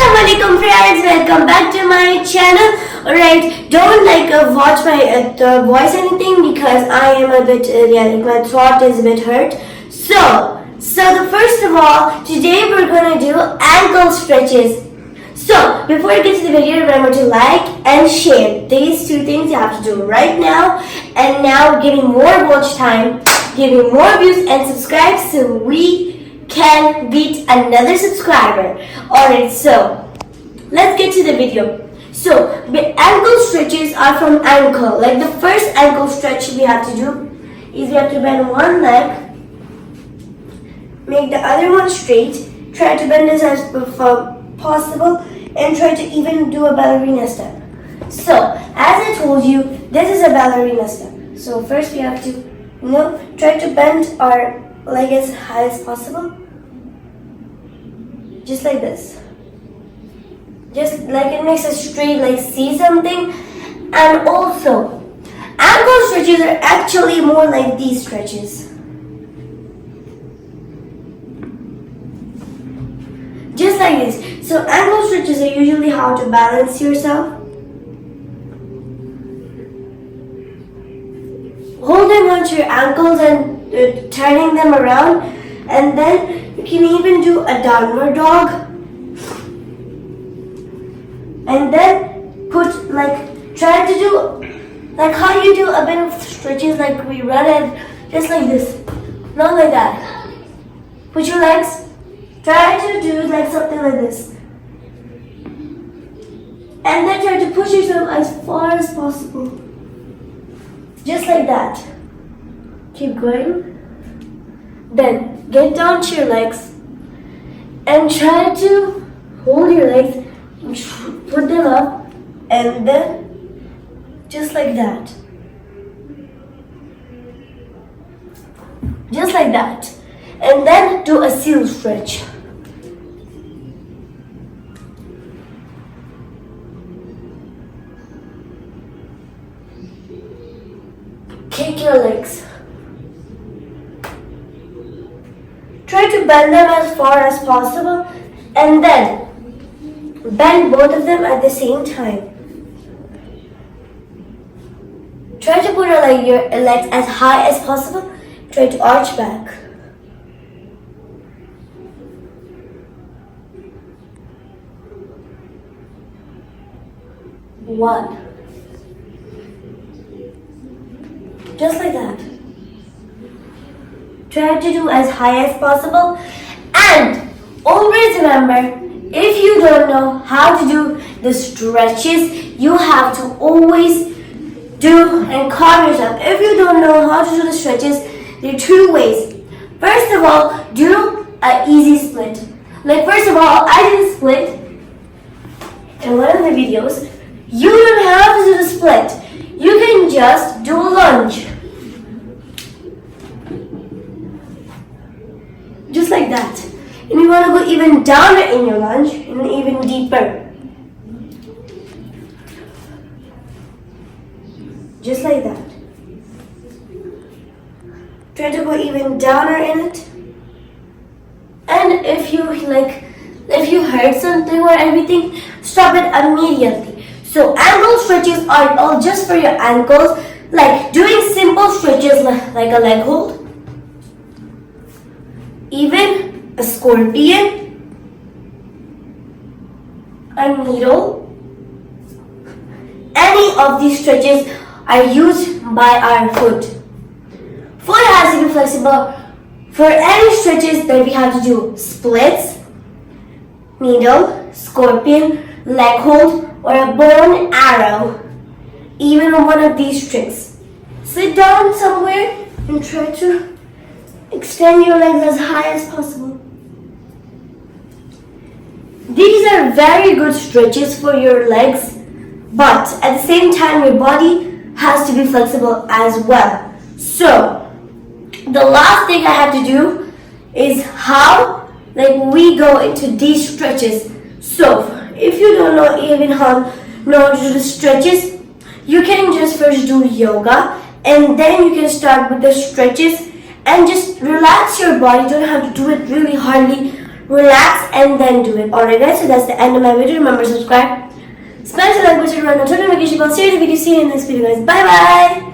Assalamualaikum friends, welcome back to my channel. Alright, don't watch my voice anything because I am a bit my throat is a bit hurt. So the first of all, today we're gonna do ankle stretches. So before I get to the video, remember to like and share. These two things you have to do right now. And now giving more watch time, giving more views and subscribe so we can beat another subscriber. Alright, so let's get to the video. So the ankle stretches are from ankle. Like the first ankle stretch we have to do is we have to bend one leg, make the other one straight, try to bend this as possible, and try to even do a ballerina step. So as I told you, this is a ballerina step. So first we have to try to bend our leg as high as possible, just like this, just like it makes us straight, like see something. And also ankle stretches are actually more like these stretches, just like this. So ankle stretches are usually how to balance yourself, holding onto your ankles and turning them around, and then you can even do a downward dog, and then try to do like how you do a bit of stretches, like we run it just like this, not like that. Put your legs, try to do like something like this, and then try to push yourself as far as possible, just like that. Keep going. Then get down to your legs and try to hold your legs, put them up, and then just like that. Just like that. And then do a seal stretch. Kick your legs. Try to bend them as far as possible, and then bend both of them at the same time. Try to put your legs as high as possible. Try to arch back. One. Just like that. Try to do as high as possible, and always remember, if you don't know how to do the stretches, you have to always do and calm yourself. If you don't know how to do the stretches, there are two ways. First of all, do an easy split. Like first of all, I did a split in one of the videos. You don't have to do the split. You can just do a lunge. Just like that. And you want to go even downer in your lunge and even deeper. Just like that. Try to go even downer in it. And if you hurt something or everything, stop it immediately. So ankle stretches are all just for your ankles, like doing simple stretches like a leg hold, even a scorpion, a needle. Any of these stretches are used by our foot. Foot has to be flexible. For any stretches that we have to do splits, needle, scorpion, leg hold, or a bow and arrow, even one of these tricks. Sit down somewhere and try to extend your legs as high as possible. These are very good stretches for your legs, but at the same time your body has to be flexible as well. So the last thing I have to do is how we go into these stretches. So if you don't know even how to do the stretches, you can just first do yoga, and then you can start with the stretches and just relax your body. You don't have to do it really hardly. relax, and then do it. Alright guys, so that's the end of my video. Remember, subscribe, smash the like button, run the notification bell, share the video, see you in the next video guys. Bye bye!